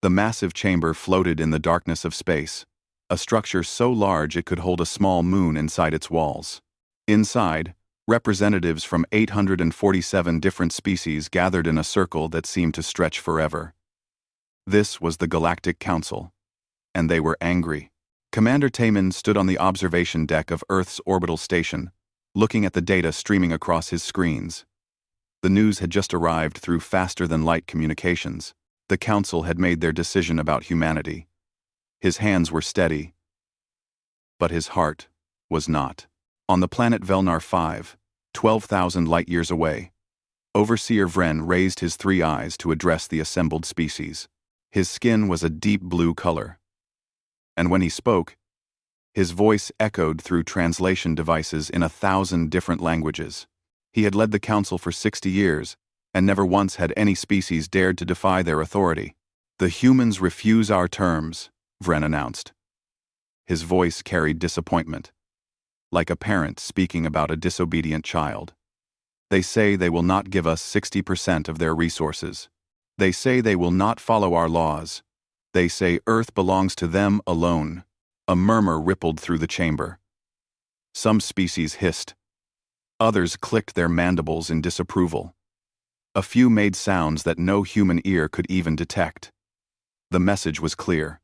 The massive chamber floated in the darkness of space, a structure so large it could hold a small moon inside its walls. Inside, representatives from 847 different species gathered in a circle that seemed to stretch forever. This was the Galactic Council, and they were angry. Commander Taman stood on the observation deck of Earth's orbital station, looking at the data streaming across his screens. The news had just arrived through faster-than-light communications. The Council had made their decision about humanity. His hands were steady, but his heart was not. On the planet Velnar 5, 12,000 light-years away, Overseer Vren raised his 3 eyes to address the assembled species. His skin was a deep blue color, and when he spoke, his voice echoed through translation devices in 1,000 different languages. He had led the Council for 60 years, and never once had any species dared to defy their authority. "The humans refuse our terms," Vren announced. His voice carried disappointment, like a parent speaking about a disobedient child. "They say they will not give us 60% of their resources. They say they will not follow our laws. They say Earth belongs to them alone." A murmur rippled through the chamber. Some species hissed. Others clicked their mandibles in disapproval. A few made sounds that no human ear could even detect. The message was clear.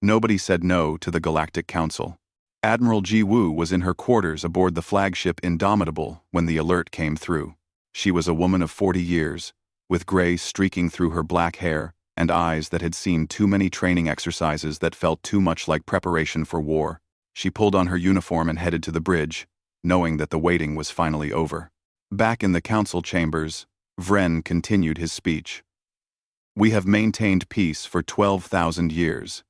Nobody said no to the Galactic Council. Admiral Ji Woo was in her quarters aboard the flagship Indomitable when the alert came through. She was a woman of 40 years, with gray streaking through her black hair and eyes that had seen too many training exercises that felt too much like preparation for war. She pulled on her uniform and headed to the bridge, knowing that the waiting was finally over. Back in the council chambers, Vren continued his speech. "We have maintained peace for 12,000 years.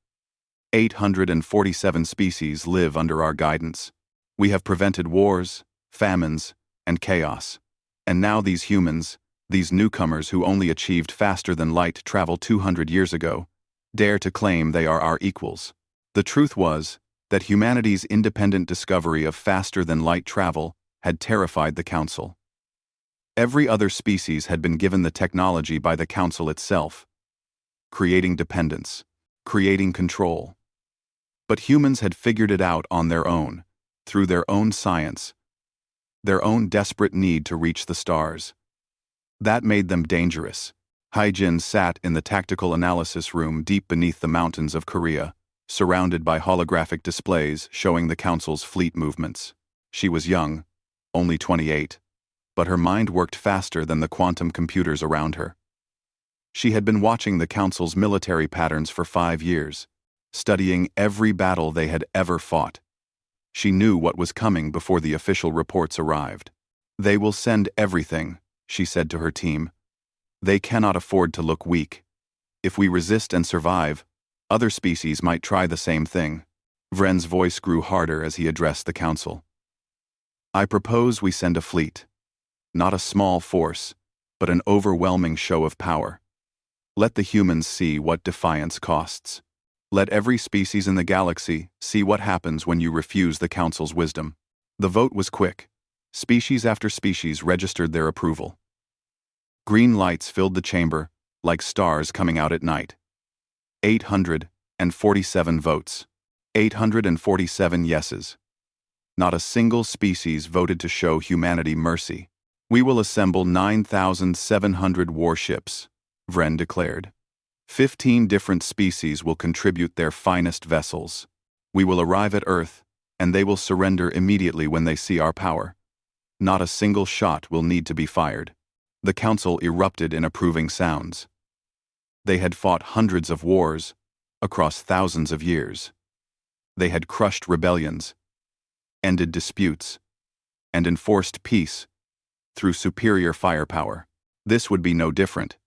847 species live under our guidance. We have prevented wars, famines, and chaos. And now these humans, these newcomers who only achieved faster-than-light travel 200 years ago, dare to claim they are our equals." The truth was that humanity's independent discovery of faster-than-light travel had terrified the Council. Every other species had been given the technology by the Council itself, creating dependence, creating control. But humans had figured it out on their own, through their own science, their own desperate need to reach the stars. That made them dangerous. Haijin sat in the tactical analysis room deep beneath the mountains of Korea, surrounded by holographic displays showing the Council's fleet movements. She was young, only 28, but her mind worked faster than the quantum computers around her. She had been watching the Council's military patterns for 5 years, studying every battle they had ever fought. She knew what was coming before the official reports arrived. "They will send everything," she said to her team. "They cannot afford to look weak. If we resist and survive, other species might try the same thing." Vren's voice grew harder as he addressed the Council. "I propose we send a fleet. Not a small force, but an overwhelming show of power. Let the humans see what defiance costs. Let every species in the galaxy see what happens when you refuse the Council's wisdom." The vote was quick. Species after species registered their approval. Green lights filled the chamber, like stars coming out at night. 847 votes. 847 yeses. Not a single species voted to show humanity mercy. "We will assemble 9,700 warships," Vren declared. 15 different species will contribute their finest vessels. We will arrive at Earth, and they will surrender immediately when they see our power. Not a single shot will need to be fired. The Council erupted in approving sounds. They had fought hundreds of wars, across thousands of years. They had crushed rebellions, ended disputes, and enforced peace through superior firepower. This would be no different.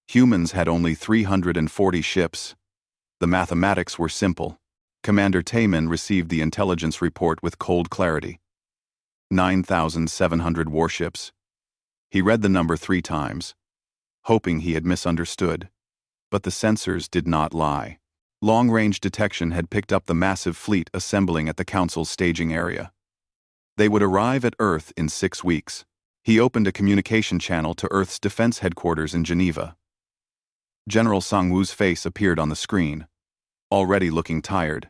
Humans had only 340 ships. The mathematics were simple. Commander Taman received the intelligence report with cold clarity. 9,700 warships. He read the number 3 times, hoping he had misunderstood. But the sensors did not lie. Long-range detection had picked up the massive fleet assembling at the Council's staging area. They would arrive at Earth in 6 weeks. He opened a communication channel to Earth's defense headquarters in Geneva. General Sangwoo's face appeared on the screen, already looking tired.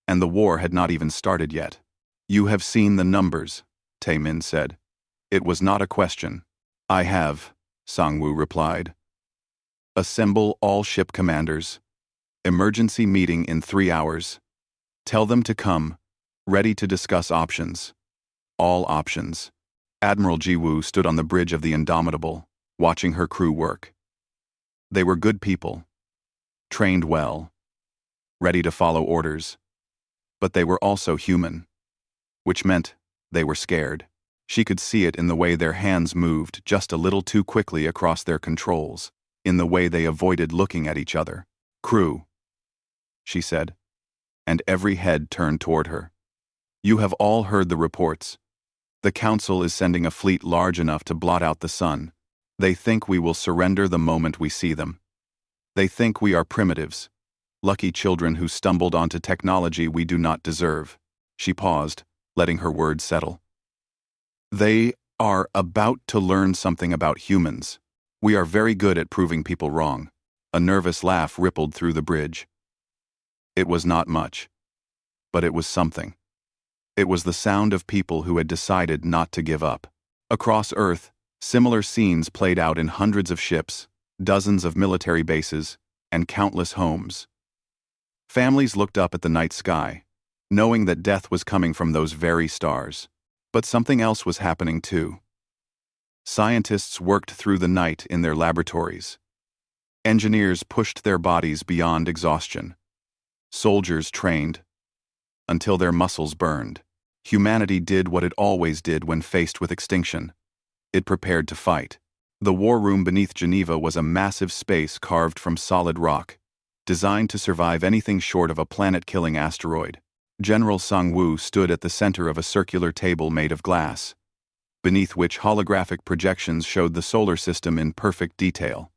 And the war had not even started yet. "You have seen the numbers," Taemin said. It was not a question. "I have," Sangwoo replied. "Assemble all ship commanders. Emergency meeting in 3 hours. Tell them to come, ready to discuss options. All options." Admiral Jiwoo stood on the bridge of the Indomitable, watching her crew work. They were good people, trained well, ready to follow orders. But they were also human, which meant they were scared. She could see it in the way their hands moved just a little too quickly across their controls, in the way they avoided looking at each other. "Crew," she said, and every head turned toward her. "You have all heard the reports. The Council is sending a fleet large enough to blot out the sun. They think we will surrender the moment we see them. They think we are primitives, lucky children who stumbled onto technology we do not deserve." She paused, letting her words settle. "They are about to learn something about humans. We are very good at proving people wrong." A nervous laugh rippled through the bridge. It was not much, but it was something. It was the sound of people who had decided not to give up. Across Earth, similar scenes played out in hundreds of ships, dozens of military bases, and countless homes. Families looked up at the night sky, knowing that death was coming from those very stars. But something else was happening too. Scientists worked through the night in their laboratories. Engineers pushed their bodies beyond exhaustion. Soldiers trained until their muscles burned. Humanity did what it always did when faced with extinction. It prepared to fight. The war room beneath Geneva was a massive space carved from solid rock, designed to survive anything short of a planet-killing asteroid. General Sangwoo stood at the center of a circular table made of glass, beneath which holographic projections showed the solar system in perfect detail.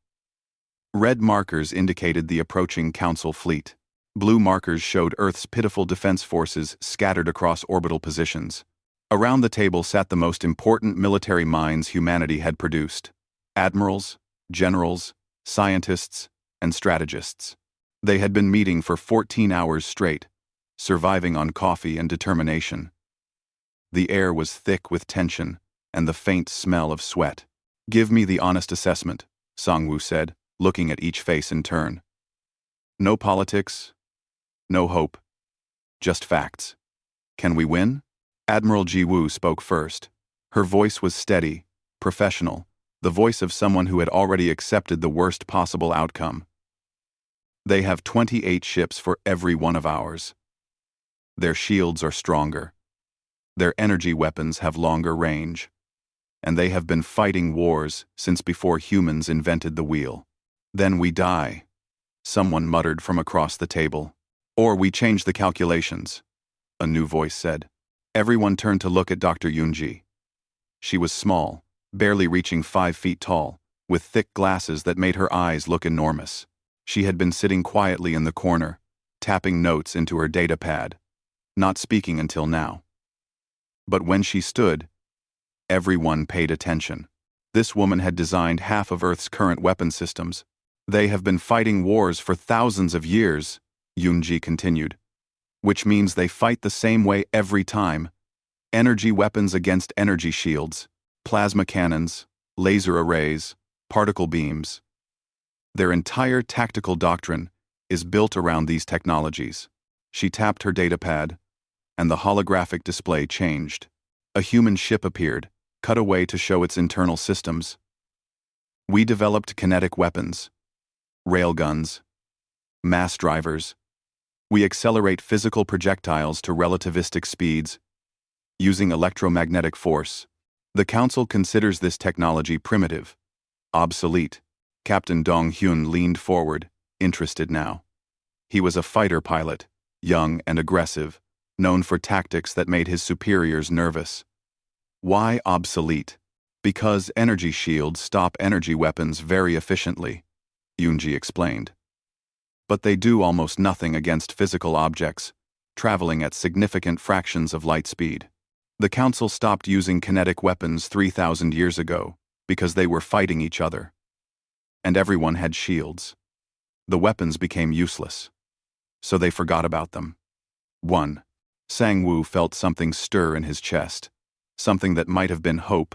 Red markers indicated the approaching Council fleet. Blue markers showed Earth's pitiful defense forces scattered across orbital positions. Around the table sat the most important military minds humanity had produced: admirals, generals, scientists, and strategists. They had been meeting for 14 hours straight, surviving on coffee and determination. The air was thick with tension and the faint smell of sweat. "Give me the honest assessment," Sangwoo said, looking at each face in turn. "No politics, no hope, just facts. Can we win?" Admiral Jiwoo spoke first. Her voice was steady, professional, the voice of someone who had already accepted the worst possible outcome. "They have 28 ships for every one of ours. Their shields are stronger. Their energy weapons have longer range. And they have been fighting wars since before humans invented the wheel. Then we die," someone muttered from across the table. "Or we change the calculations," a new voice said. Everyone turned to look at Dr. Yoonji. She was small, barely reaching 5 feet tall, with thick glasses that made her eyes look enormous. She had been sitting quietly in the corner, tapping notes into her data pad, not speaking until now. But when she stood, everyone paid attention. This woman had designed half of Earth's current weapon systems. "They have been fighting wars for thousands of years," Yoonji continued, "which means they fight the same way every time. Energy weapons against energy shields, plasma cannons, laser arrays, particle beams. Their entire tactical doctrine is built around these technologies." She tapped her datapad, and the holographic display changed. A human ship appeared, cut away to show its internal systems. "We developed kinetic weapons, railguns, mass drivers. We accelerate physical projectiles to relativistic speeds, using electromagnetic force. The Council considers this technology primitive, obsolete." Captain Dong Hyun leaned forward, interested now. He was a fighter pilot, young and aggressive, known for tactics that made his superiors nervous. "Why obsolete?" "Because energy shields stop energy weapons very efficiently," Yoonji explained. "But they do almost nothing against physical objects, traveling at significant fractions of light speed. The Council stopped using kinetic weapons 3,000 years ago because they were fighting each other. and everyone had shields. The weapons became useless, so they forgot about them. 1. Sang-woo felt something stir in his chest, something that might have been hope.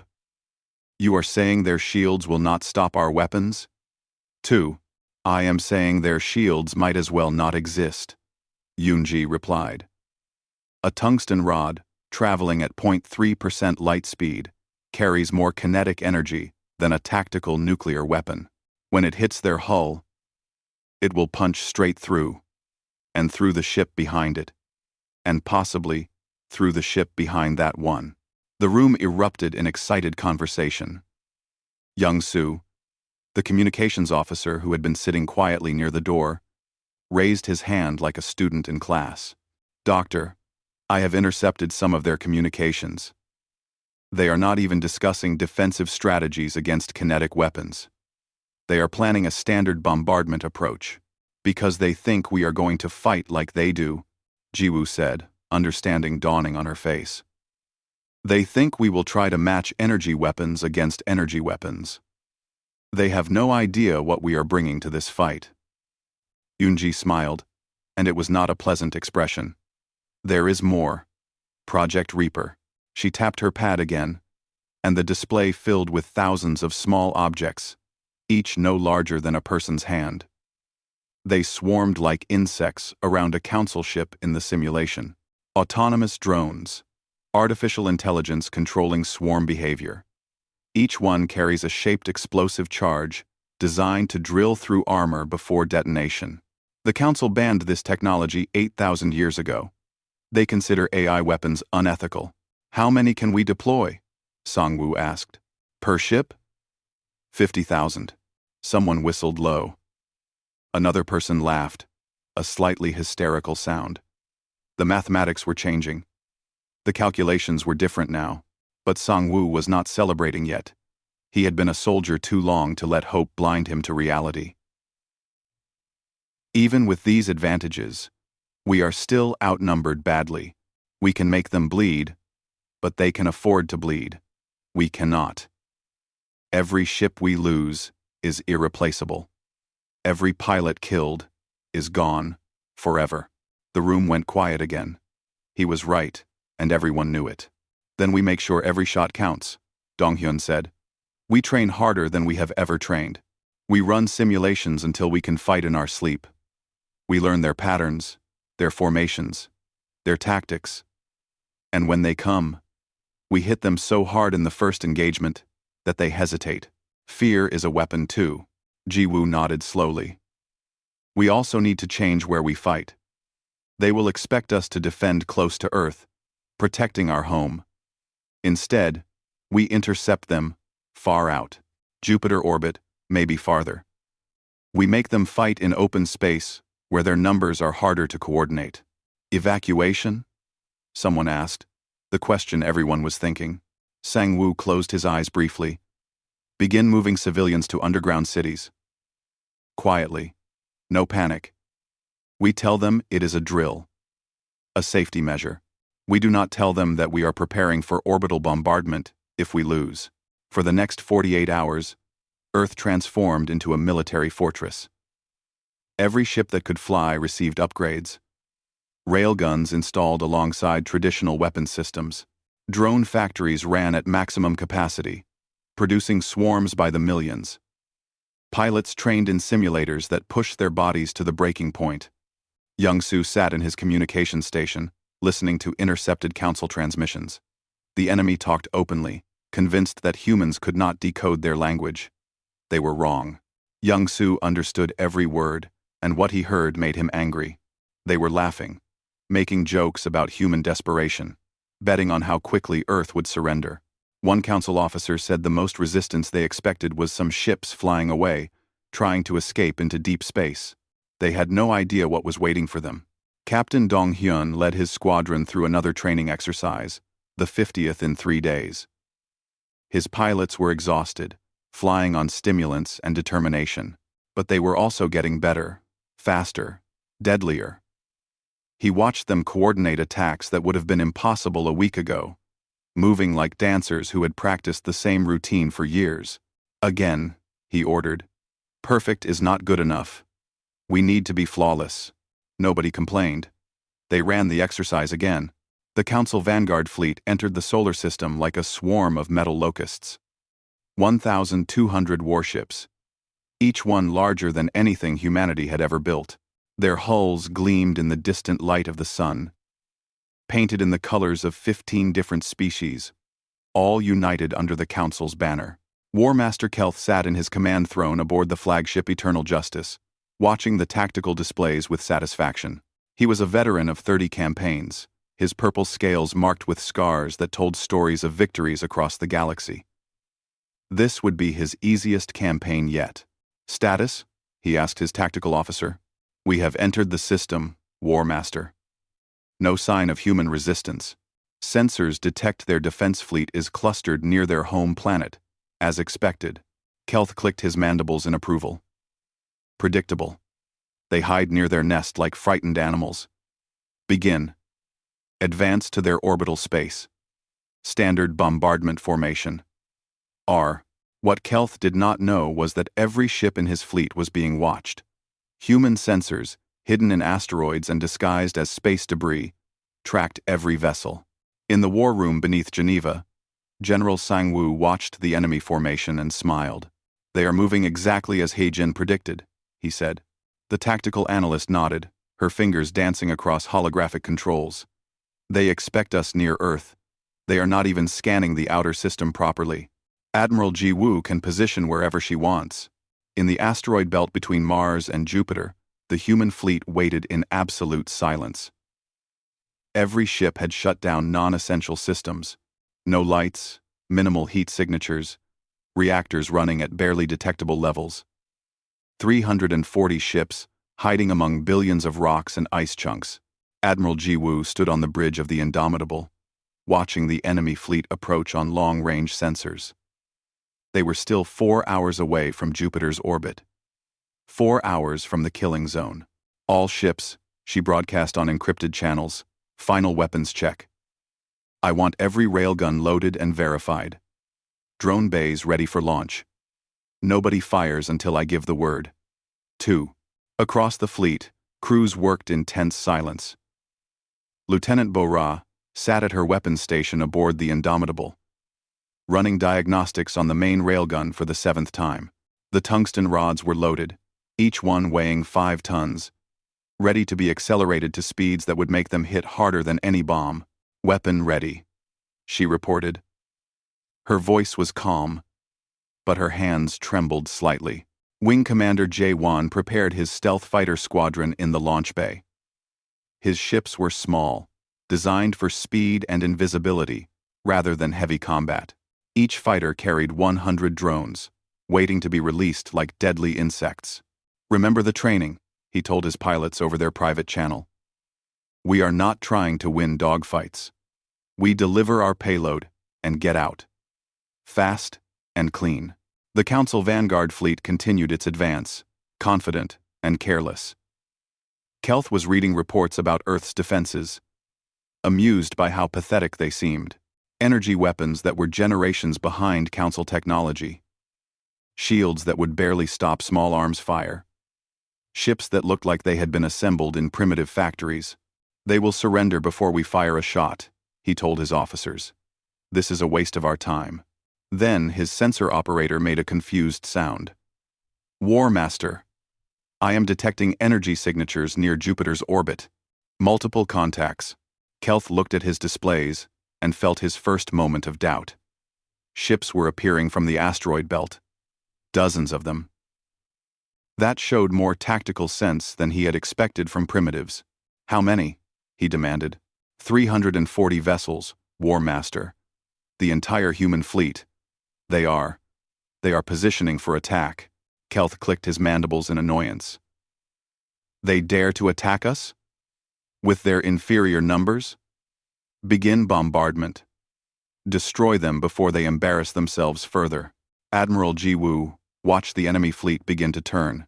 You are saying their shields will not stop our weapons? 2. I am saying their shields might as well not exist, Yoonji replied. A tungsten rod, traveling at 0.3% light speed, carries more kinetic energy than a tactical nuclear weapon. When it hits their hull, it will punch straight through, and through the ship behind it, and possibly through the ship behind that one. The room erupted in excited conversation. Young-soo, the communications officer who had been sitting quietly near the door, raised his hand like a student in class. Doctor, I have intercepted some of their communications. They are not even discussing defensive strategies against kinetic weapons. They are planning a standard bombardment approach, because they think we are going to fight like they do, Jiwoo said, understanding dawning on her face. They think we will try to match energy weapons against energy weapons. They have no idea what we are bringing to this fight. Yoonji smiled, and it was not a pleasant expression. There is more. Project Reaper. She tapped her pad again, and the display filled with thousands of small objects, each no larger than a person's hand. They swarmed like insects around a council ship in the simulation. Autonomous drones. Artificial intelligence controlling swarm behavior. Each one carries a shaped explosive charge designed to drill through armor before detonation. The Council banned this technology 8,000 years ago. They consider AI weapons unethical. How many can we deploy? Sang-woo asked. Per ship? 50,000. Someone whistled low. Another person laughed, a slightly hysterical sound. The mathematics were changing. The calculations were different now, but Sang-woo was not celebrating yet. He had been a soldier too long to let hope blind him to reality. Even with these advantages, we are still outnumbered badly. We can make them bleed, but they can afford to bleed. We cannot. Every ship we lose is irreplaceable. Every pilot killed is gone forever. The room went quiet again. He was right, and everyone knew it. Then we make sure every shot counts, Dong-hyun said. We train harder than we have ever trained. We run simulations until we can fight in our sleep. We learn their patterns, their formations, their tactics. And when they come, we hit them so hard in the first engagement that they hesitate. Fear is a weapon too, Jiwoo nodded slowly. We also need to change where we fight. They will expect us to defend close to Earth, protecting our home. Instead, we intercept them far out, Jupiter orbit, maybe farther. We make them fight in open space where their numbers are harder to coordinate. Evacuation? Someone asked, the question everyone was thinking. Sang-woo closed his eyes briefly. Begin moving civilians to underground cities. Quietly. No panic. We tell them it is a drill. A safety measure. We do not tell them that we are preparing for orbital bombardment if we lose. For the next 48 hours, Earth transformed into a military fortress. Every ship that could fly received upgrades. Railguns installed alongside traditional weapon systems. Drone factories ran at maximum capacity, producing swarms by the millions. Pilots trained in simulators that pushed their bodies to the breaking point. Young-soo sat in his communication station, listening to intercepted council transmissions. The enemy talked openly, convinced that humans could not decode their language. They were wrong. Young-soo understood every word, and what he heard made him angry. They were laughing, making jokes about human desperation, betting on how quickly Earth would surrender. One council officer said the most resistance they expected was some ships flying away, trying to escape into deep space. They had no idea what was waiting for them. Captain Dong-hyun led his squadron through another training exercise, the 50th in 3 days. His pilots were exhausted, flying on stimulants and determination, but they were also getting better, faster, deadlier. He watched them coordinate attacks that would have been impossible a week ago, moving like dancers who had practiced the same routine for years. Again, he ordered. Perfect is not good enough. We need to be flawless. Nobody complained. They ran the exercise again. The Council Vanguard fleet entered the solar system like a swarm of metal locusts. 1,200 warships, each one larger than anything humanity had ever built. Their hulls gleamed in the distant light of the sun, painted in the colors of 15 different species, all united under the Council's banner. War Master Kelth sat in his command throne aboard the flagship Eternal Justice, watching the tactical displays with satisfaction. He was a veteran of 30 campaigns, his purple scales marked with scars that told stories of victories across the galaxy. This would be his easiest campaign yet. "Status?" he asked his tactical officer. "We have entered the system, War Master." No sign of human resistance. Sensors detect their defense fleet is clustered near their home planet, as expected. Kelth clicked his mandibles in approval. Predictable. They hide near their nest like frightened animals. Begin. Advance to their orbital space. Standard bombardment formation. R. What Kelth did not know was that every ship in his fleet was being watched. Human sensors, hidden in asteroids and disguised as space debris, tracked every vessel. In the war room beneath Geneva, General Sang-Woo watched the enemy formation and smiled. "They are moving exactly as He-Jin predicted," he said. The tactical analyst nodded, her fingers dancing across holographic controls. "They expect us near Earth. They are not even scanning the outer system properly. Admiral Ji-Woo can position wherever she wants." In the asteroid belt between Mars and Jupiter, the human fleet waited in absolute silence. Every ship had shut down non-essential systems. No lights, minimal heat signatures, reactors running at barely detectable levels. 340 ships, hiding among billions of rocks and ice chunks. Admiral Ji-Woo stood on the bridge of the Indomitable, watching the enemy fleet approach on long-range sensors. They were still 4 hours away from Jupiter's orbit. 4 hours from the killing zone. "All ships," she broadcast on encrypted channels. "Final weapons check. I want every railgun loaded and verified. Drone bays ready for launch. Nobody fires until I give the word." 2. Across the fleet, crews worked in tense silence. Lieutenant Bora sat at her weapons station aboard the Indomitable, running diagnostics on the main railgun for the 7th time. The tungsten rods were loaded, each one weighing 5 tons, ready to be accelerated to speeds that would make them hit harder than any bomb. "Weapon ready," she reported. Her voice was calm, but her hands trembled slightly. Wing Commander Jae-won prepared his stealth fighter squadron in the launch bay. His ships were small, designed for speed and invisibility, rather than heavy combat. Each fighter carried 100 drones, waiting to be released like deadly insects. "Remember the training," he told his pilots over their private channel. "We are not trying to win dogfights. We deliver our payload and get out. Fast and clean." The Council Vanguard fleet continued its advance, confident and careless. Kelth was reading reports about Earth's defenses, amused by how pathetic they seemed. Energy weapons that were generations behind Council technology. Shields that would barely stop small arms fire. Ships that looked like they had been assembled in primitive factories. "They will surrender before we fire a shot," he told his officers. "This is a waste of our time." Then his sensor operator made a confused sound. "War Master, I am detecting energy signatures near Jupiter's orbit. Multiple contacts." Kelth looked at his displays and felt his first moment of doubt. Ships were appearing from the asteroid belt. Dozens of them. That showed more tactical sense than he had expected from primitives. "How many?" he demanded. 340 vessels, War Master. The entire human fleet. They are positioning for attack." Kelth clicked his mandibles in annoyance. "They dare to attack us? With their inferior numbers? Begin bombardment. Destroy them before they embarrass themselves further." Admiral Ji-Woo watched the enemy fleet begin to turn,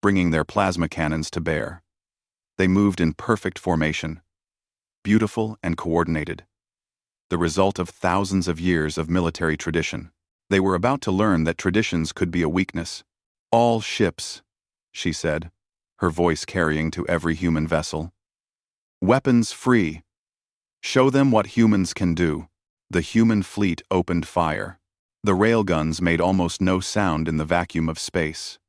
bringing their plasma cannons to bear. They moved in perfect formation, beautiful and coordinated, the result of thousands of years of military tradition. They were about to learn that traditions could be a weakness. All ships, she said, her voice carrying to every human vessel. Weapons free. Show them what humans can do. The human fleet opened fire. The railguns made almost no sound in the vacuum of space.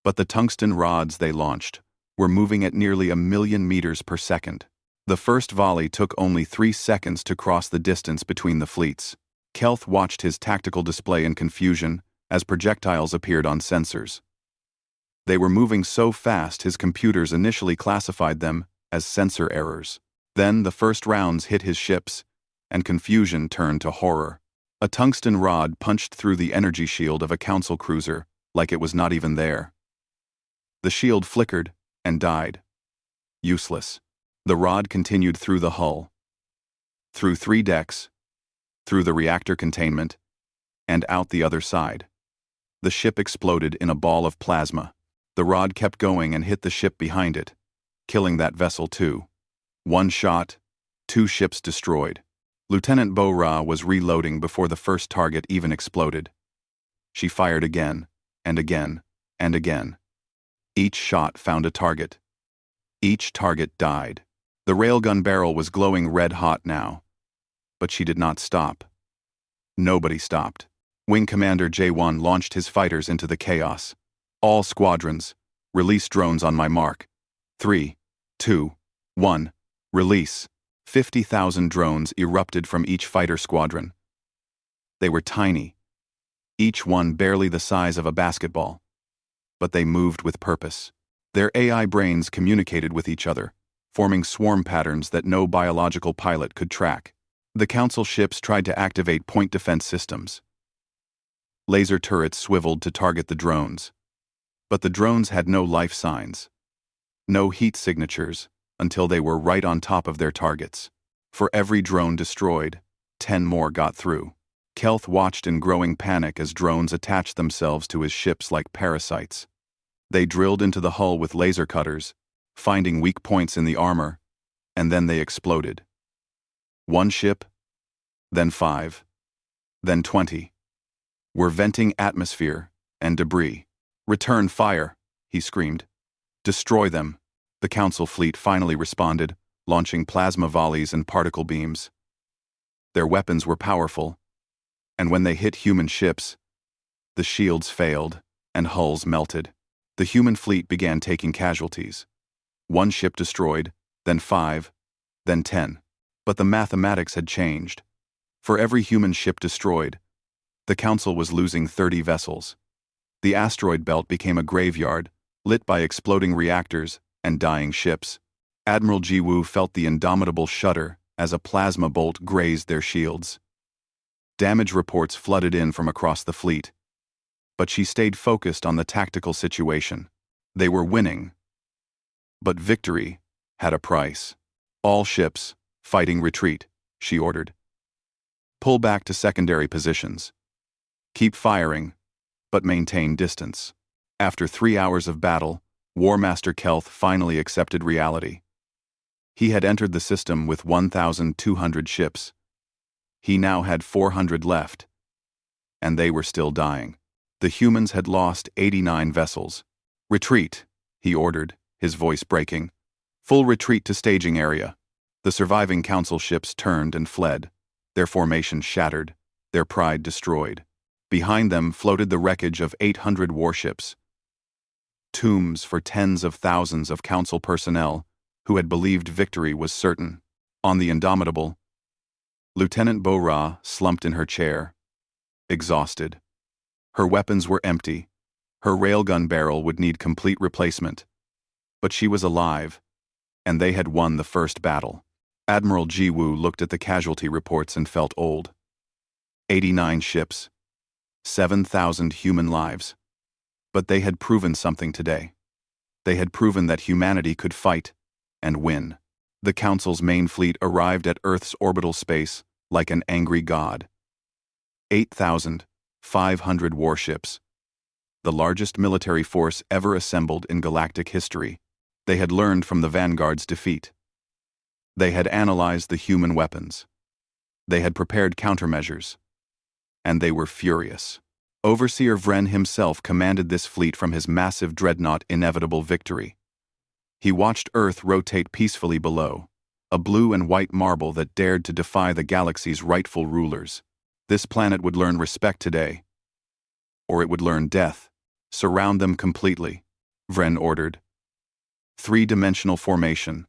But the tungsten rods they launched were moving at nearly 1,000,000 meters per second. The first volley took only 3 seconds to cross the distance between the fleets. Kelth watched his tactical display in confusion as projectiles appeared on sensors. They were moving so fast his computers initially classified them as sensor errors. Then the first rounds hit his ships, and confusion turned to horror. A tungsten rod punched through the energy shield of a council cruiser like it was not even there. The shield flickered and died. Useless. The rod continued through the hull, through 3 decks, through the reactor containment, and out the other side. The ship exploded in a ball of plasma. The rod kept going and hit the ship behind it, killing that vessel too. 1 shot, 2 ships destroyed. Lieutenant Bo-Ra was reloading before the first target even exploded. She fired again, and again, and again. Each shot found a target. Each target died. The railgun barrel was glowing red-hot now. But she did not stop. Nobody stopped. Wing Commander J1 launched his fighters into the chaos. All squadrons, release drones on my mark. 3, 2, 1, release. 50,000 drones erupted from each fighter squadron. They were tiny, each one barely the size of a basketball. But they moved with purpose. Their AI brains communicated with each other, forming swarm patterns that no biological pilot could track. The Council ships tried to activate point defense systems. Laser turrets swiveled to target the drones. But the drones had no life signs, no heat signatures, until they were right on top of their targets. For every drone destroyed, 10 more got through. Kelth watched in growing panic as drones attached themselves to his ships like parasites. They drilled into the hull with laser cutters, finding weak points in the armor, and then they exploded. 1 ship, then 5, then 20. Were venting atmosphere and debris. Return fire, he screamed. Destroy them. The Council fleet finally responded, launching plasma volleys and particle beams. Their weapons were powerful, and when they hit human ships, the shields failed and hulls melted. The human fleet began taking casualties. 1 ship destroyed, then 5, then 10. But the mathematics had changed. For every human ship destroyed, the Council was losing 30 vessels. The asteroid belt became a graveyard, lit by exploding reactors and dying ships. Admiral Jiwoo felt the indomitable shudder as a plasma bolt grazed their shields. Damage reports flooded in from across the fleet. But she stayed focused on the tactical situation. They were winning. But victory had a price. All ships, fighting retreat, she ordered. Pull back to secondary positions. Keep firing, but maintain distance. After 3 hours of battle, War Master Kelth finally accepted reality. He had entered the system with 1,200 ships. He now had 400 left, and they were still dying. The humans had lost 89 vessels. Retreat, he ordered, his voice breaking. Full retreat to staging area. The surviving Council ships turned and fled, their formation shattered, their pride destroyed. Behind them floated the wreckage of 800 warships. Tombs for tens of thousands of Council personnel who had believed victory was certain. On the Indomitable, Lieutenant Bo-Ra slumped in her chair, exhausted. Her weapons were empty. Her railgun barrel would need complete replacement. But she was alive, and they had won the first battle. Admiral Jiwoo looked at the casualty reports and felt old. 89 ships, 7,000 human lives. But they had proven something today. They had proven that humanity could fight and win. The Council's main fleet arrived at Earth's orbital space like an angry god. 8,500 warships. The largest military force ever assembled in galactic history. They had learned from the Vanguard's defeat. They had analyzed the human weapons. They had prepared countermeasures. And they were furious. Overseer Vren himself commanded this fleet from his massive dreadnought Inevitable Victory. He watched Earth rotate peacefully below, a blue and white marble that dared to defy the galaxy's rightful rulers. This planet would learn respect today, or it would learn death. Surround them completely, Vren ordered. Three-dimensional formation.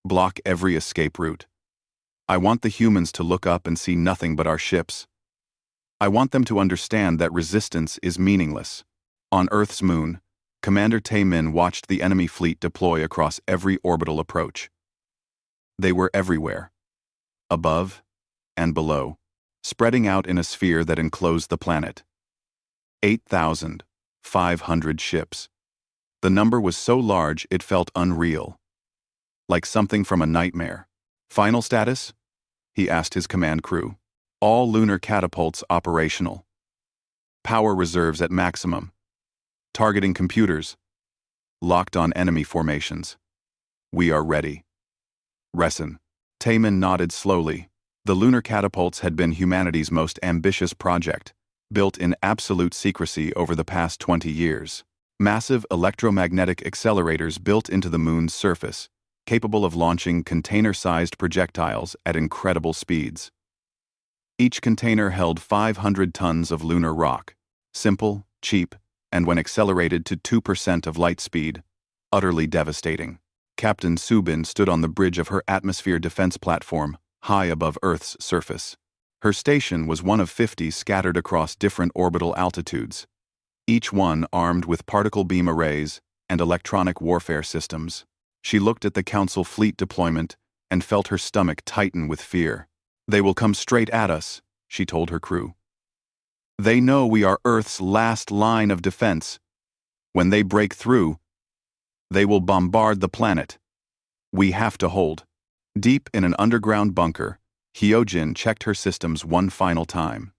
Block every escape route. I want the humans to look up and see nothing but our ships. I want them to understand that resistance is meaningless. On Earth's moon, Commander Taemin watched the enemy fleet deploy across every orbital approach. They were everywhere, above and below, spreading out in a sphere that enclosed the planet. 8,500 ships. The number was so large it felt unreal, like something from a nightmare. Final status? He asked his command crew. All lunar catapults operational. Power reserves at maximum. Targeting computers. Locked on enemy formations. We are ready. Resin. Taemin nodded slowly. The lunar catapults had been humanity's most ambitious project, built in absolute secrecy over the past 20 years. Massive electromagnetic accelerators built into the moon's surface, capable of launching container-sized projectiles at incredible speeds. Each container held 500 tons of lunar rock, simple, cheap, and when accelerated to 2% of light speed, utterly devastating. Captain Subin stood on the bridge of her atmosphere defense platform, high above Earth's surface. Her station was one of 50 scattered across different orbital altitudes, each one armed with particle beam arrays and electronic warfare systems. She looked at the Council fleet deployment and felt her stomach tighten with fear. They will come straight at us, she told her crew. They know we are Earth's last line of defense. When they break through, they will bombard the planet. We have to hold. Deep in an underground bunker, Hyojin checked her systems one final time.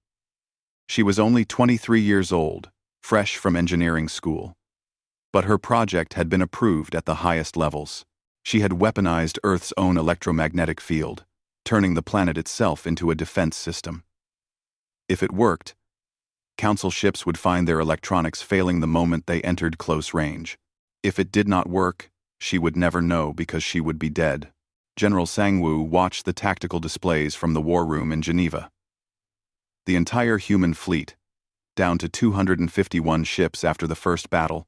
She was only 23 years old, fresh from engineering school. But her project had been approved at the highest levels. She had weaponized Earth's own electromagnetic field, turning the planet itself into a defense system. If it worked, Council ships would find their electronics failing the moment they entered close range. If it did not work, she would never know because she would be dead. General Sangwoo watched the tactical displays from the war room in Geneva. The entire human fleet, down to 251 ships after the first battle,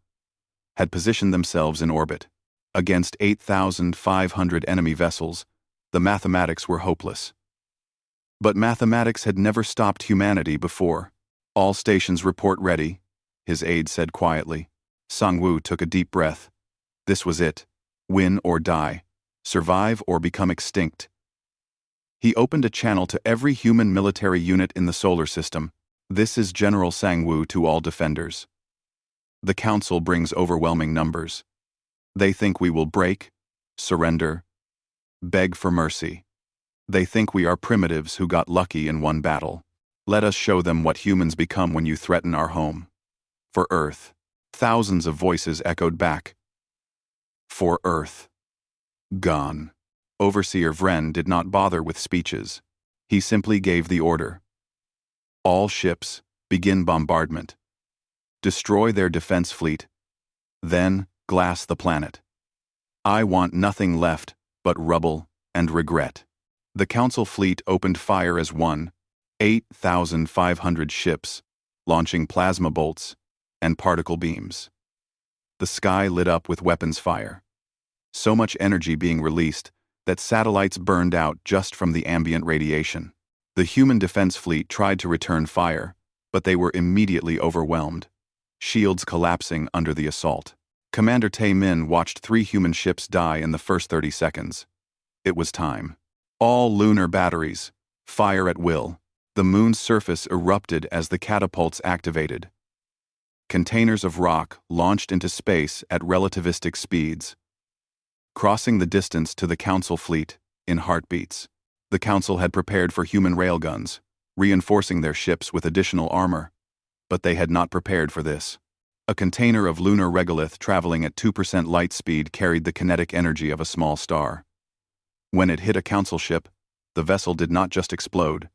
had positioned themselves in orbit. Against 8,500 enemy vessels, the mathematics were hopeless. But mathematics had never stopped humanity before. All stations report ready, his aide said quietly. Sangwoo took a deep breath. This was it. Win or die. Survive or become extinct. He opened a channel to every human military unit in the solar system. This is General Sangwoo to all defenders. The Council brings overwhelming numbers. They think we will break, surrender, beg for mercy. They think we are primitives who got lucky in one battle. Let us show them what humans become when you threaten our home. For Earth. Thousands of voices echoed back. For Earth. Gone. Overseer Vren did not bother with speeches. He simply gave the order. All ships, begin bombardment. Destroy their defense fleet. Then, glass the planet. I want nothing left but rubble and regret. The Council fleet opened fire as one, 8,500 ships, launching plasma bolts and particle beams. The sky lit up with weapons fire. So much energy being released that satellites burned out just from the ambient radiation. The human defense fleet tried to return fire, but they were immediately overwhelmed, shields collapsing under the assault. Commander Taemin watched 3 human ships die in the first 30 seconds. It was time. All lunar batteries, fire at will. The moon's surface erupted as the catapults activated. Containers of rock launched into space at relativistic speeds, crossing the distance to the Council fleet in heartbeats. The Council had prepared for human railguns, reinforcing their ships with additional armor, but they had not prepared for this. A container of lunar regolith traveling at 2% light speed carried the kinetic energy of a small star. When it hit a Council ship, the vessel did not just explode,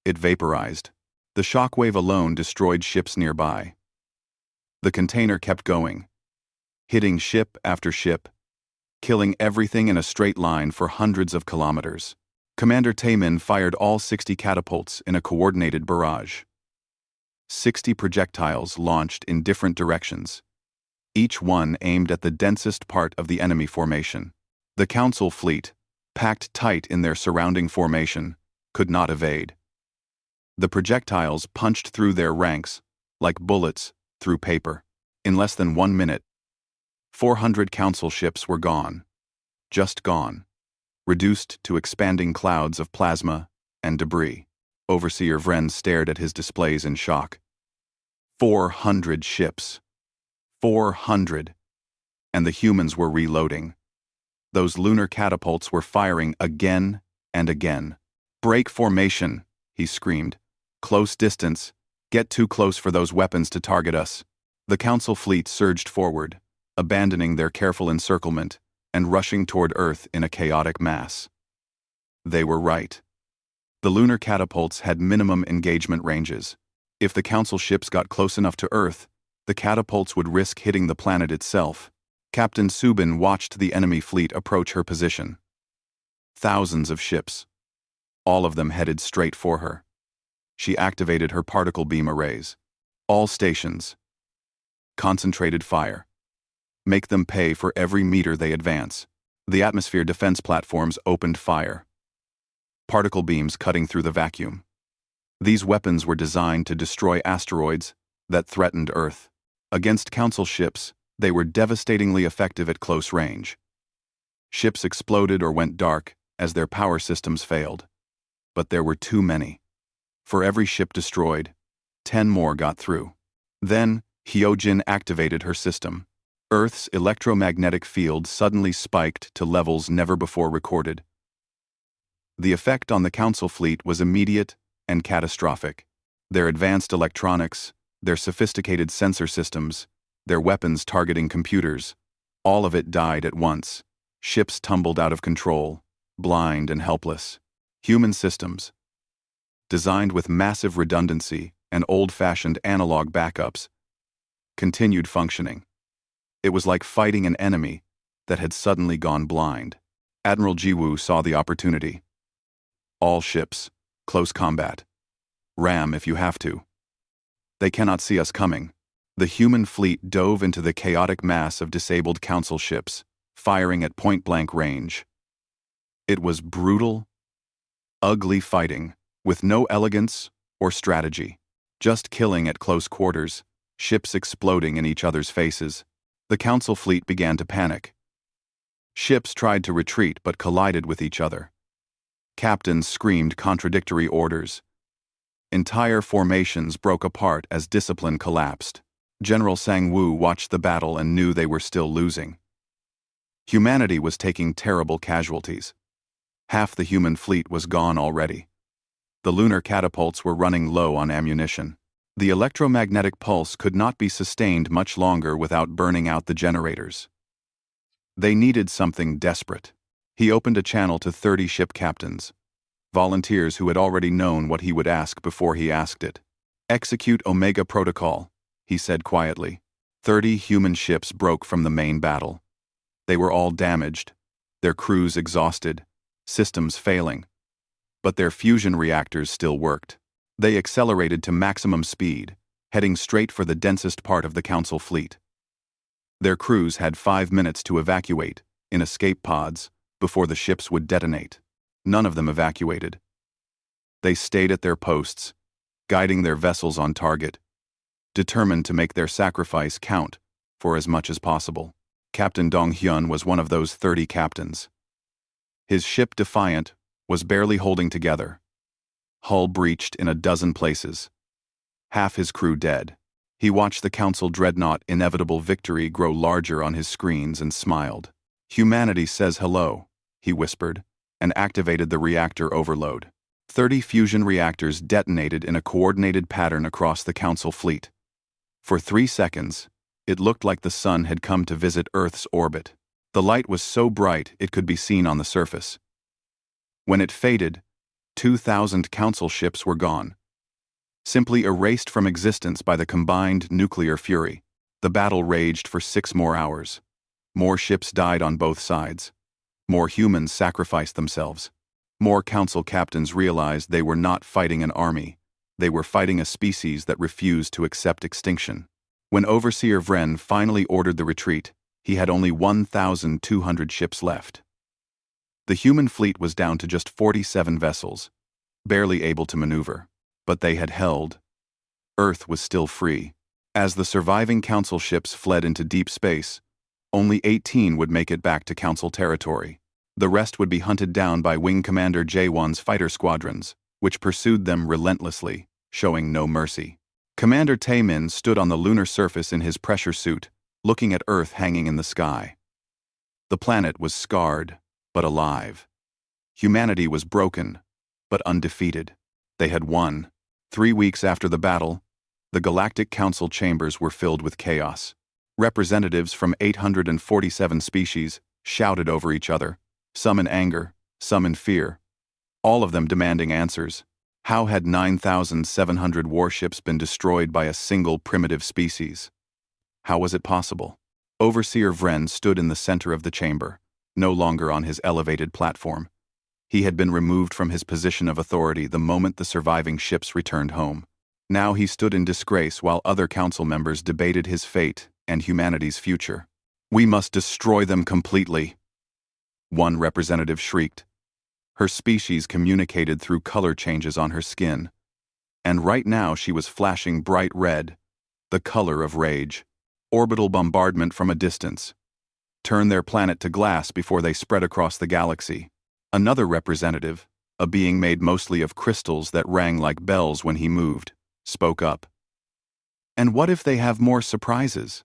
it vaporized. The shockwave alone destroyed ships nearby. The container kept going, hitting ship after ship, killing everything in a straight line for hundreds of kilometers. Commander Taemin fired all 60 catapults in a coordinated barrage. 60 projectiles launched in different directions, each one aimed at the densest part of the enemy formation. The Council fleet, packed tight in their surrounding formation, could not evade. The projectiles punched through their ranks like bullets through paper. In less than 1 minute, 400 Council ships were gone. Just gone. Reduced to expanding clouds of plasma and debris. Overseer Vren stared at his displays in shock. 400 ships. 400. And the humans were reloading. Those lunar catapults were firing again and again. "Break formation," he screamed. "Close distance. Get too close for those weapons to target us." The Council fleet surged forward, abandoning their careful encirclement and rushing toward Earth in a chaotic mass. They were right. The lunar catapults had minimum engagement ranges. If the Council ships got close enough to Earth, the catapults would risk hitting the planet itself. Captain Subin watched the enemy fleet approach her position. Thousands of ships. All of them headed straight for her. She activated her particle beam arrays. All stations. Concentrated fire. Make them pay for every meter they advance. The atmosphere defense platforms opened fire. Particle beams cutting through the vacuum. These weapons were designed to destroy asteroids that threatened Earth. Against Council ships, they were devastatingly effective at close range. Ships exploded or went dark as their power systems failed. But there were too many. For every ship destroyed, 10 more got through. Then, Hyojin activated her system. Earth's electromagnetic field suddenly spiked to levels never before recorded. The effect on the Council fleet was immediate and catastrophic. Their advanced electronics, their sophisticated sensor systems, their weapons targeting computers, all of it died at once. Ships tumbled out of control, blind and helpless. Human systems, designed with massive redundancy and old-fashioned analog backups, continued functioning. It was like fighting an enemy that had suddenly gone blind. Admiral Jiwoo saw the opportunity. "All ships, close combat. Ram if you have to. They cannot see us coming." The human fleet dove into the chaotic mass of disabled Council ships, firing at point-blank range. It was brutal, ugly fighting, with no elegance or strategy. Just killing at close quarters, ships exploding in each other's faces. The Council fleet began to panic. Ships tried to retreat but collided with each other. Captains screamed contradictory orders. Entire formations broke apart as discipline collapsed. General Sang-woo watched the battle and knew they were still losing. Humanity was taking terrible casualties. Half the human fleet was gone already. The lunar catapults were running low on ammunition. The electromagnetic pulse could not be sustained much longer without burning out the generators. They needed something desperate. He opened a channel to 30 ship captains, volunteers who had already known what he would ask before he asked it. "Execute Omega Protocol," he said quietly. 30 human ships broke from the main battle. They were all damaged, their crews exhausted, systems failing. But their fusion reactors still worked. They accelerated to maximum speed, heading straight for the densest part of the Council fleet. Their crews had 5 minutes to evacuate, in escape pods, before the ships would detonate. None of them evacuated. They stayed at their posts, guiding their vessels on target, determined to make their sacrifice count for as much as possible. Captain Dong-hyun was one of those 30 captains. His ship, Defiant, was barely holding together. Hull breached in a dozen places. Half his crew dead. He watched the Council dreadnought Inevitable Victory grow larger on his screens and smiled. "Humanity says hello," he whispered, and activated the reactor overload. 30 fusion reactors detonated in a coordinated pattern across the Council fleet. For 3 seconds, it looked like the sun had come to visit Earth's orbit. The light was so bright it could be seen on the surface. When it faded, 2,000 Council ships were gone. simply erased from existence by the combined nuclear fury. The battle raged for 6 more hours. More ships died on both sides. More humans sacrificed themselves. More council captains realized they were not fighting an army. They were fighting a species that refused to accept extinction. When Overseer Vren finally ordered the retreat, he had only 1,200 ships left. The human fleet was down to just 47 vessels, barely able to maneuver. But they had held. Earth was still free. As the surviving council ships fled into deep space, only 18 would make it back to council territory. The rest would be hunted down by Wing Commander Jaewon's fighter squadrons, which pursued them relentlessly, showing no mercy. Commander Taemin stood on the lunar surface in his pressure suit, looking at Earth hanging in the sky. The planet was scarred, but alive. Humanity was broken, but undefeated. They had won. 3 weeks after the battle, the Galactic Council chambers were filled with chaos. Representatives from 847 species shouted over each other, some in anger, some in fear, all of them demanding answers. How had 9,700 warships been destroyed by a single primitive species? How was it possible? Overseer Vren stood in the center of the chamber, no longer on his elevated platform. He had been removed from his position of authority the moment the surviving ships returned home. Now he stood in disgrace while other council members debated his fate and humanity's future. "We must destroy them completely," one representative shrieked. Her species communicated through color changes on her skin, and right now she was flashing bright red, the color of rage. Orbital bombardment from a distance. Turn their planet to glass before they spread across the galaxy. Another representative, a being made mostly of crystals that rang like bells when he moved, spoke up. "And what if they have more surprises?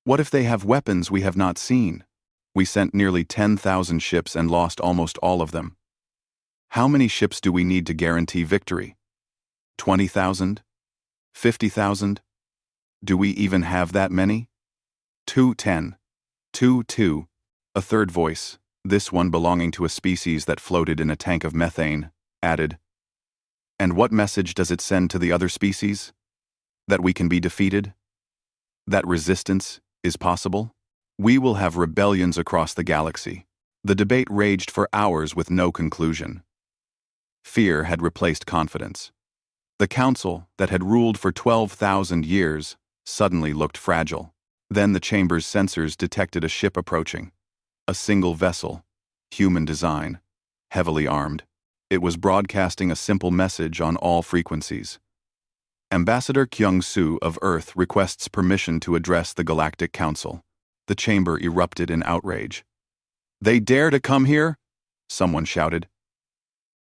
What if they have weapons we have not seen? We sent nearly 10,000 ships and lost almost all of them. How many ships do we need to guarantee victory? 20,000? 50,000? Do we even have that many?" 210. 2-2. A third voice, this one belonging to a species that floated in a tank of methane, added, "And what message does it send to the other species? That we can be defeated? That resistance is possible? We will have rebellions across the galaxy." The debate raged for hours with no conclusion. Fear had replaced confidence. The council, that had ruled for 12,000 years, suddenly looked fragile. Then the chamber's sensors detected a ship approaching. A single vessel, human design, heavily armed. It was broadcasting a simple message on all frequencies. "Ambassador Kyung-soo of Earth requests permission to address the Galactic Council." The chamber erupted in outrage. "They dare to come here?" someone shouted.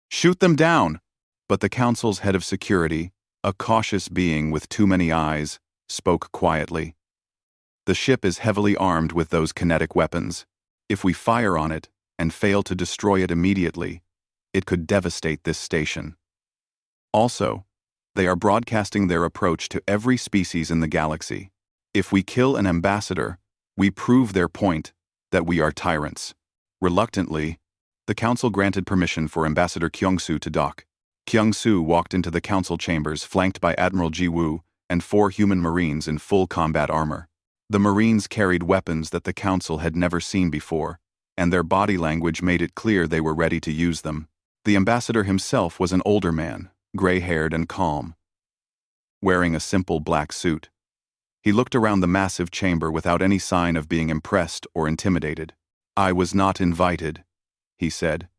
"Shoot them down!" But the council's head of security, a cautious being with too many eyes, spoke quietly. "The ship is heavily armed with those kinetic weapons. If we fire on it and fail to destroy it immediately, it could devastate this station. Also, they are broadcasting their approach to every species in the galaxy. If we kill an ambassador, we prove their point that we are tyrants." Reluctantly, the council granted permission for Ambassador Kyung-soo to dock. Kyung-soo walked into the council chambers flanked by Admiral Ji-woo and 4 human marines in full combat armor. The marines carried weapons that the council had never seen before, and their body language made it clear they were ready to use them. The ambassador himself was an older man, gray-haired and calm, wearing a simple black suit. He looked around the massive chamber without any sign of being impressed or intimidated. "I was not invited," he said,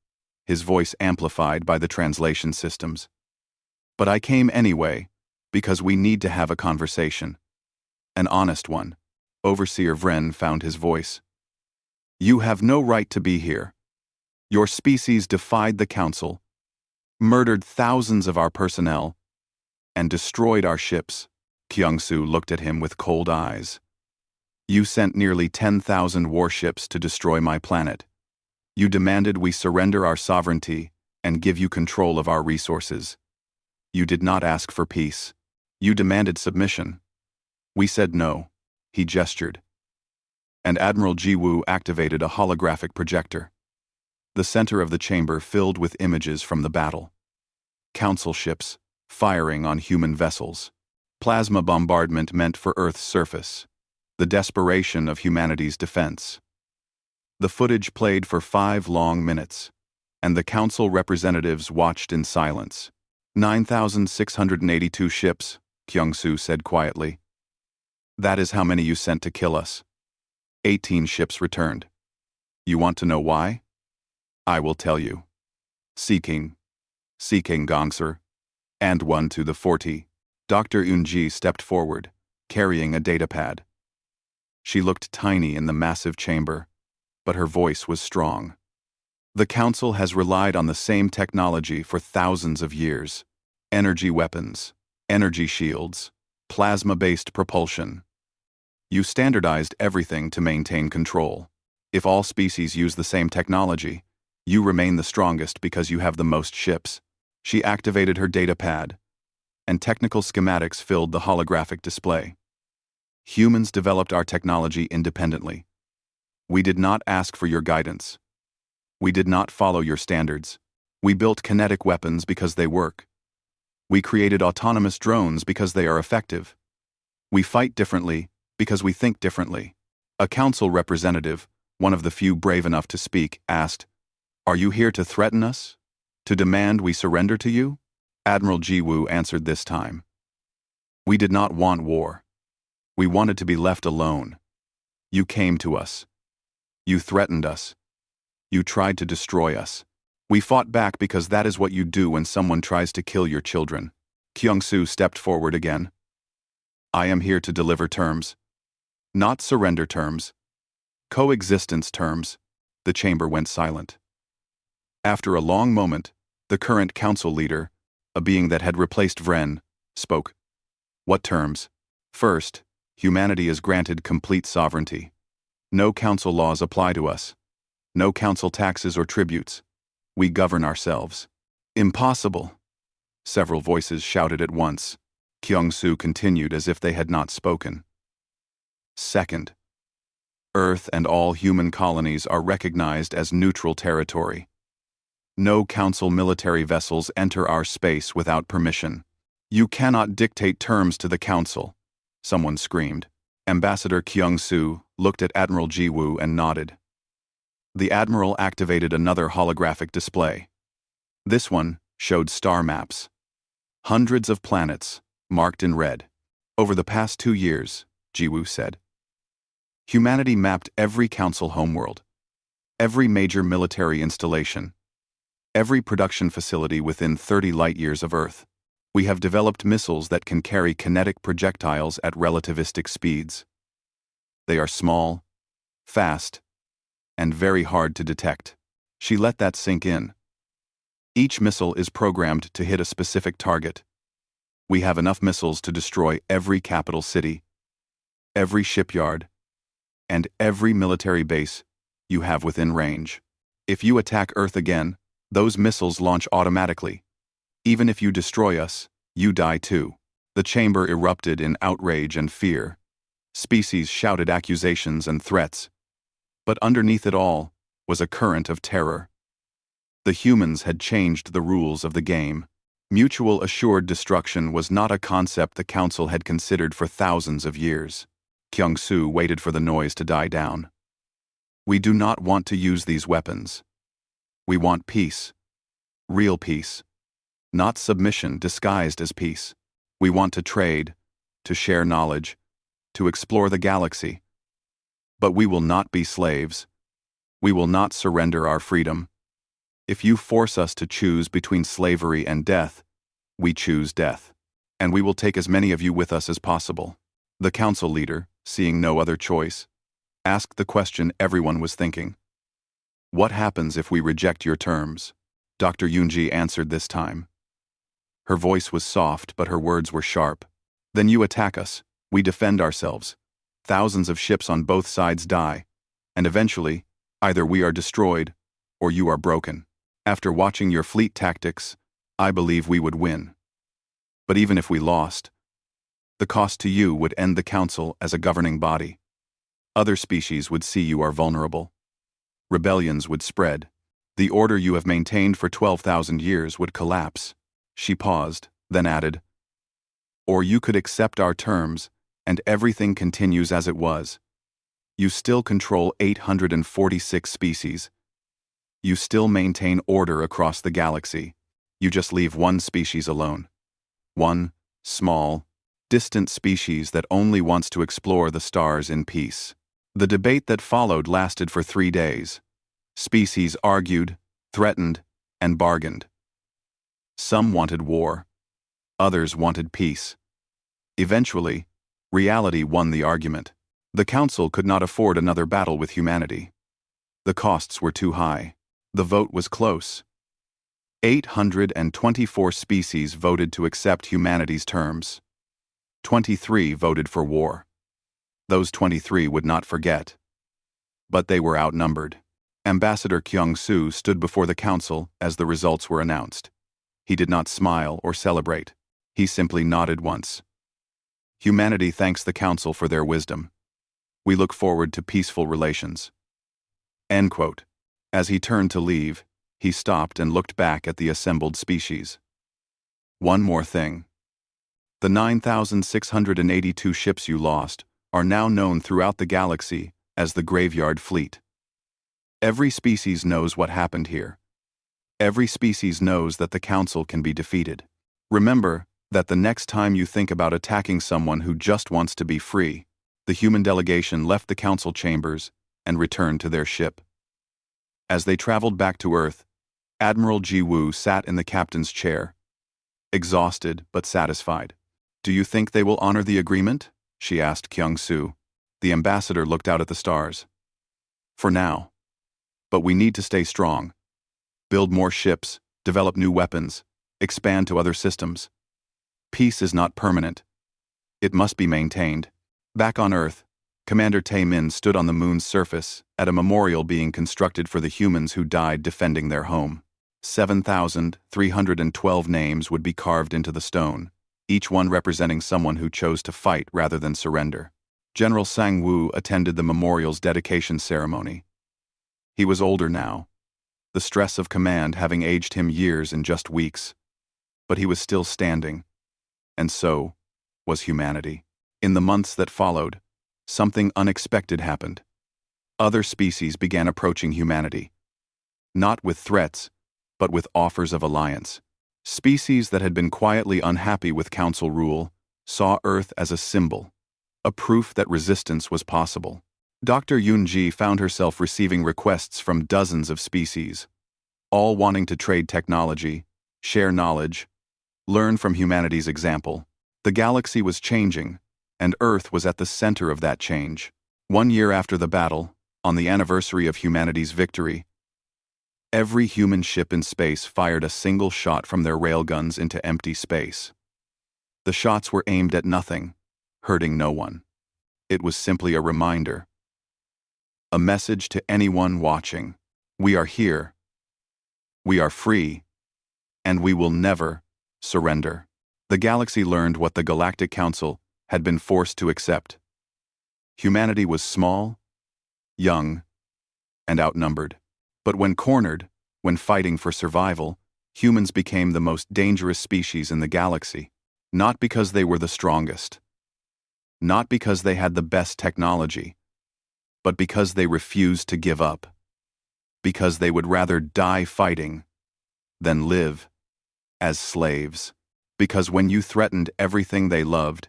his voice amplified by the translation systems. "But I came anyway, because we need to have a conversation. An honest one." Overseer Vren found his voice. "You have no right to be here. Your species defied the council, murdered thousands of our personnel, and destroyed our ships." Kyung-soo looked at him with cold eyes. "You sent nearly 10,000 warships to destroy my planet. You demanded we surrender our sovereignty and give you control of our resources. You did not ask for peace. You demanded submission. We said no." He gestured. And Admiral Ji-woo activated a holographic projector. The center of the chamber filled with images from the battle. Council ships, firing on human vessels. Plasma bombardment meant for Earth's surface. The desperation of humanity's defense. The footage played for 5 long minutes, and the council representatives watched in silence. 9,682 ships, Kyung-soo said quietly. That is how many you sent to kill us. 18 ships returned. You want to know why? I will tell you. Seeking Gongser. And 1 to the 40. Dr. Eun-ji stepped forward, carrying a datapad. She looked tiny in the massive chamber, but her voice was strong. The Council has relied on the same technology for thousands of years. Energy weapons, energy shields, plasma-based propulsion. You standardized everything to maintain control. If all species use the same technology, you remain the strongest because you have the most ships. She activated her datapad, and technical schematics filled the holographic display. Humans developed our technology independently. We did not ask for your guidance. We did not follow your standards. We built kinetic weapons because they work. We created autonomous drones because they are effective. We fight differently because we think differently. A council representative, one of the few brave enough to speak, asked, "Are you here to threaten us? To demand we surrender to you?" Admiral Ji-woo answered this time. "We did not want war. We wanted to be left alone. You came to us. You threatened us. You tried to destroy us. We fought back because that is what you do when someone tries to kill your children." Kyung-soo stepped forward again. "I am here to deliver terms. Not surrender terms. Coexistence terms." The chamber went silent. After a long moment, the current council leader, a being that had replaced Vren, spoke. "What terms? First, humanity is granted complete sovereignty. No council laws apply to us. No council taxes or tributes. We govern ourselves." "Impossible!" Several voices shouted at once. Kyung-soo continued as if they had not spoken. "Second, Earth and all human colonies are recognized as neutral territory. No council military vessels enter our space without permission. You cannot dictate terms to the council," someone screamed. Ambassador Kyung-soo looked at Admiral Ji-woo and nodded. The Admiral activated another holographic display. This one showed star maps. Hundreds of planets, marked in red. "Over the past 2 years," Ji-woo said, "humanity mapped every council homeworld, every major military installation, every production facility within 30 light-years of Earth. We have developed missiles that can carry kinetic projectiles at relativistic speeds. They are small, fast, and very hard to detect." She let that sink in. "Each missile is programmed to hit a specific target. We have enough missiles to destroy every capital city, every shipyard, and every military base you have within range. If you attack Earth again, those missiles launch automatically. Even if you destroy us, you die too." The chamber erupted in outrage and fear. Species shouted accusations and threats. But underneath it all was a current of terror. The humans had changed the rules of the game. Mutual assured destruction was not a concept the council had considered for thousands of years. Kyung-soo waited for the noise to die down. "We do not want to use these weapons. We want peace. Real peace. Not submission disguised as peace. We want to trade, to share knowledge, to explore the galaxy. But we will not be slaves. We will not surrender our freedom. If you force us to choose between slavery and death, we choose death. And we will take as many of you with us as possible." The council leader, seeing no other choice, asked the question everyone was thinking. "What happens if we reject your terms?" Dr. Eun-ji answered this time. Her voice was soft, but her words were sharp. "Then you attack us. We defend ourselves. Thousands of ships on both sides die, and eventually, either we are destroyed, or you are broken. After watching your fleet tactics, I believe we would win. But even if we lost, the cost to you would end the council as a governing body. Other species would see you are vulnerable. Rebellions would spread. The order you have maintained for 12,000 years would collapse." She paused, then added, "Or you could accept our terms, and everything continues as it was. You still control 846 species. You still maintain order across the galaxy. You just leave one species alone. One, small, distant species that only wants to explore the stars in peace." The debate that followed lasted for 3 days. Species argued, threatened, and bargained. Some wanted war. Others wanted peace. Eventually, reality won the argument. The Council could not afford another battle with humanity. The costs were too high. The vote was close. 824 species voted to accept humanity's terms. 23 voted for war. Those 23 would not forget. But they were outnumbered. Ambassador Kyung-soo stood before the council as the results were announced. He did not smile or celebrate. He simply nodded once. "Humanity thanks the council for their wisdom. We look forward to peaceful relations." End quote. As he turned to leave, he stopped and looked back at the assembled species. "One more thing. The 9,682 ships you lost are now known throughout the galaxy as the Graveyard Fleet. Every species knows what happened here. Every species knows that the Council can be defeated. Remember that the next time you think about attacking someone who just wants to be free." The human delegation left the Council chambers and returned to their ship. As they traveled back to Earth, Admiral Ji-woo sat in the captain's chair, exhausted but satisfied. "Do you think they will honor the agreement?" she asked Kyung-soo. The ambassador looked out at the stars. "For now. But we need to stay strong. Build more ships, develop new weapons, expand to other systems. Peace is not permanent. It must be maintained." Back on Earth, Commander Tae-min stood on the moon's surface at a memorial being constructed for the humans who died defending their home. 7,312 names would be carved into the stone, each one representing someone who chose to fight rather than surrender. General Sang-woo attended the memorial's dedication ceremony. He was older now, the stress of command having aged him years in just weeks. But he was still standing, and so was humanity. In the months that followed, something unexpected happened. Other species began approaching humanity. Not with threats, but with offers of alliance. Species that had been quietly unhappy with Council rule saw Earth as a symbol, a proof that resistance was possible. Dr. Yoon-ji found herself receiving requests from dozens of species, all wanting to trade technology, share knowledge, learn from humanity's example. The galaxy was changing, and Earth was at the center of that change. 1 year after the battle, on the anniversary of humanity's victory, every human ship in space fired a single shot from their railguns into empty space. The shots were aimed at nothing, hurting no one. It was simply a reminder. A message to anyone watching. We are here. We are free. And we will never surrender. The galaxy learned what the Galactic Council had been forced to accept. Humanity was small, young, and outnumbered. But when cornered, when fighting for survival, humans became the most dangerous species in the galaxy. Not because they were the strongest. Not because they had the best technology. But because they refused to give up. Because they would rather die fighting than live as slaves. Because when you threatened everything they loved,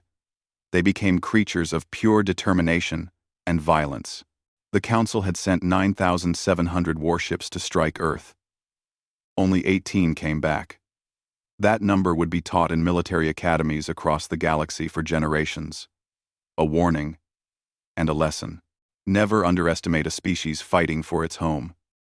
they became creatures of pure determination and violence. The Council had sent 9,700 warships to strike Earth. Only 18 came back. That number would be taught in military academies across the galaxy for generations. A warning and a lesson. Never underestimate a species fighting for its home.